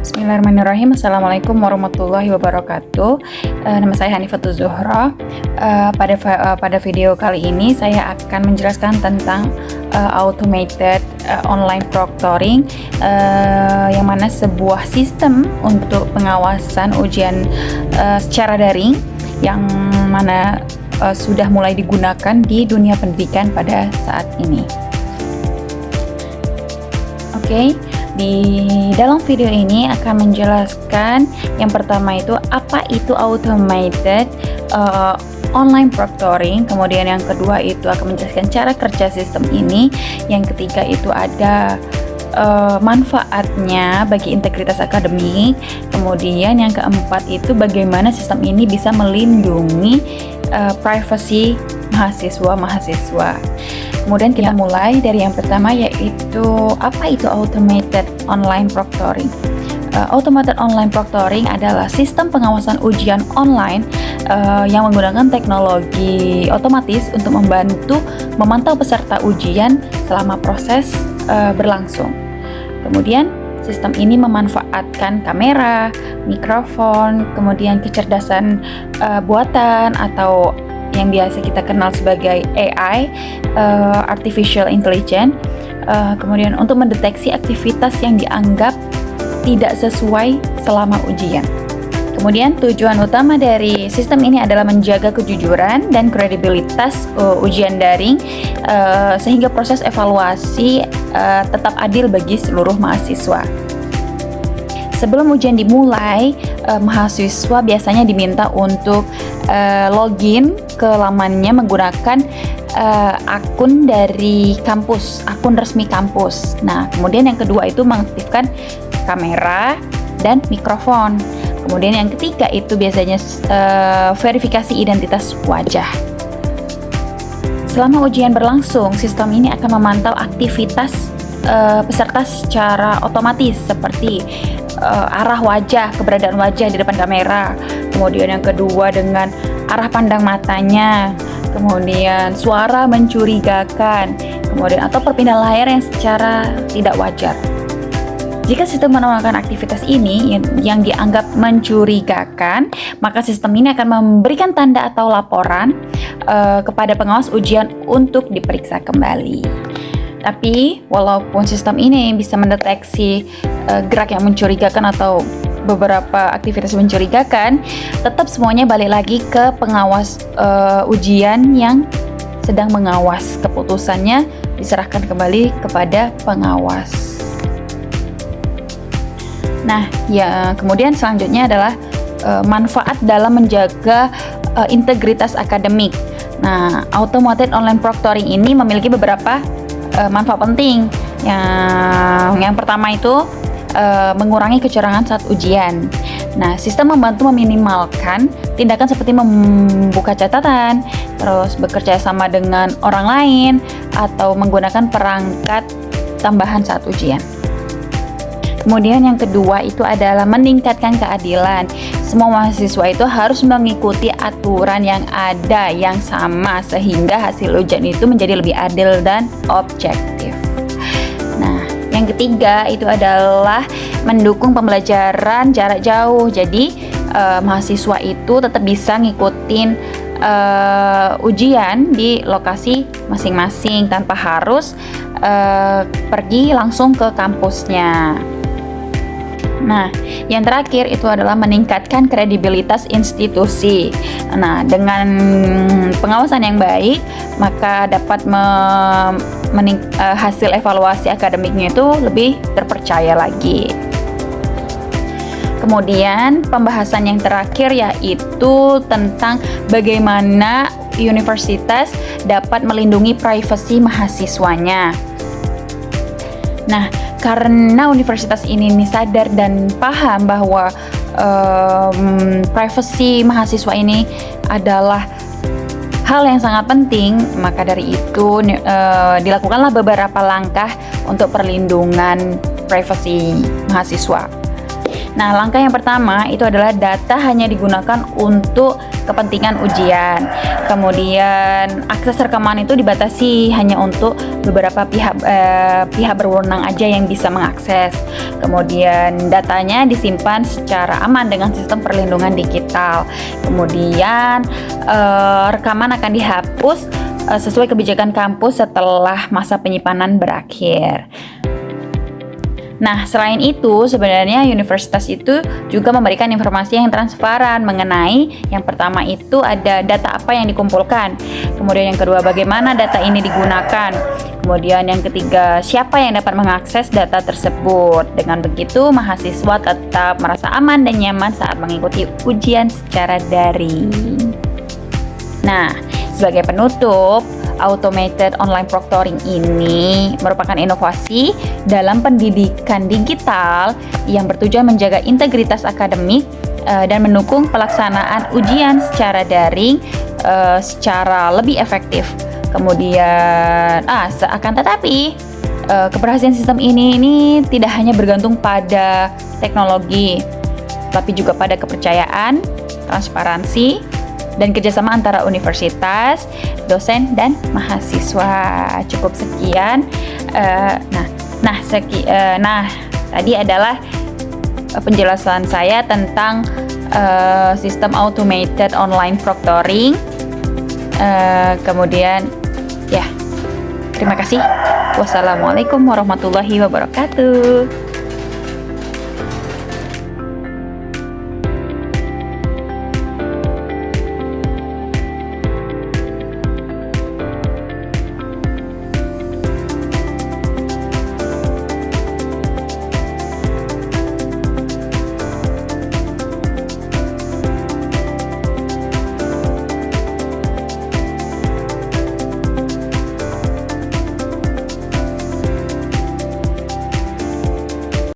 Bismillahirrahmanirrahim. Assalamualaikum warahmatullahi wabarakatuh. Nama saya Hanifatul Zuhra. Pada video kali ini saya akan menjelaskan tentang automated online proctoring, yang mana sebuah sistem untuk pengawasan ujian secara daring yang mana sudah mulai digunakan di dunia pendidikan pada saat ini. Oke. Di dalam video ini akan menjelaskan yang pertama itu apa itu automated online proctoring, kemudian yang kedua itu akan menjelaskan cara kerja sistem ini, yang ketiga itu ada manfaatnya bagi integritas akademik, kemudian yang keempat itu bagaimana sistem ini bisa melindungi privasi mahasiswa. Kemudian kita mulai dari yang pertama, yaitu apa itu automated online proctoring. Automated online proctoring adalah sistem pengawasan ujian online yang menggunakan teknologi otomatis untuk membantu memantau peserta ujian selama proses berlangsung. Kemudian sistem ini memanfaatkan kamera, mikrofon, kemudian kecerdasan buatan atau yang biasa kita kenal sebagai AI, Artificial Intelligence, kemudian untuk mendeteksi aktivitas yang dianggap tidak sesuai selama ujian. Kemudian tujuan utama dari sistem ini adalah menjaga kejujuran dan kredibilitas ujian daring, sehingga proses evaluasi tetap adil bagi seluruh mahasiswa. Sebelum ujian dimulai, mahasiswa biasanya diminta untuk login ke lamannya menggunakan akun dari kampus, akun resmi kampus. Nah, kemudian yang kedua itu mengaktifkan kamera dan mikrofon. Kemudian yang ketiga itu biasanya verifikasi identitas wajah. Selama ujian berlangsung, sistem ini akan memantau aktivitas peserta secara otomatis, seperti arah wajah, keberadaan wajah di depan kamera, kemudian yang kedua dengan arah pandang matanya, kemudian suara mencurigakan, kemudian atau perpindahan layar yang secara tidak wajar. Jika sistem menemukan aktivitas ini yang dianggap mencurigakan, maka sistem ini akan memberikan tanda atau laporan kepada pengawas ujian untuk diperiksa kembali. Tapi walaupun sistem ini bisa mendeteksi gerak yang mencurigakan atau beberapa aktivitas mencurigakan, tetap semuanya balik lagi ke pengawas ujian yang sedang mengawas. Keputusannya diserahkan kembali kepada pengawas. Nah, ya kemudian selanjutnya adalah manfaat dalam menjaga integritas akademik. Nah, automated online proctoring ini memiliki beberapa manfaat penting. Yang pertama itu mengurangi kecurangan saat ujian. Nah, sistem membantu meminimalkan tindakan seperti membuka catatan, terus bekerja sama dengan orang lain, atau menggunakan perangkat tambahan saat ujian. Kemudian yang kedua itu adalah meningkatkan keadilan. Semua mahasiswa itu harus mengikuti aturan yang ada yang sama, sehingga hasil ujian itu menjadi lebih adil dan objektif. Nah, yang ketiga itu adalah mendukung pembelajaran jarak jauh. Jadi mahasiswa itu tetap bisa ngikutin ujian di lokasi masing-masing tanpa harus pergi langsung ke kampusnya. Nah, yang terakhir itu adalah meningkatkan kredibilitas institusi. Nah, dengan pengawasan yang baik, maka dapat hasil evaluasi akademiknya itu lebih terpercaya lagi. Kemudian pembahasan yang terakhir yaitu tentang bagaimana universitas dapat melindungi privasi mahasiswanya. Nah, karena universitas ini sadar dan paham bahwa privasi mahasiswa ini adalah hal yang sangat penting, maka dari itu dilakukanlah beberapa langkah untuk perlindungan privasi mahasiswa. Nah, langkah yang pertama itu adalah data hanya digunakan untuk kepentingan ujian. Kemudian akses rekaman itu dibatasi hanya untuk beberapa pihak berwenang aja yang bisa mengakses. Kemudian datanya disimpan secara aman dengan sistem perlindungan digital. Kemudian rekaman akan dihapus sesuai kebijakan kampus setelah masa penyimpanan berakhir. Nah, selain itu, sebenarnya universitas itu juga memberikan informasi yang transparan mengenai yang pertama itu ada data apa yang dikumpulkan. Kemudian yang kedua, bagaimana data ini digunakan. Kemudian yang ketiga, siapa yang dapat mengakses data tersebut. Dengan begitu, mahasiswa tetap merasa aman dan nyaman saat mengikuti ujian secara daring. Nah, sebagai penutup, automated online proctoring ini merupakan inovasi dalam pendidikan digital yang bertujuan menjaga integritas akademik dan mendukung pelaksanaan ujian secara daring secara lebih efektif. Kemudian, akan tetapi keberhasilan sistem ini tidak hanya bergantung pada teknologi, tapi juga pada kepercayaan, transparansi, dan kerjasama antara universitas, dosen, dan mahasiswa. Cukup sekian. Tadi adalah penjelasan saya tentang sistem automated online proctoring. Kemudian, terima kasih. Wassalamualaikum warahmatullahi wabarakatuh.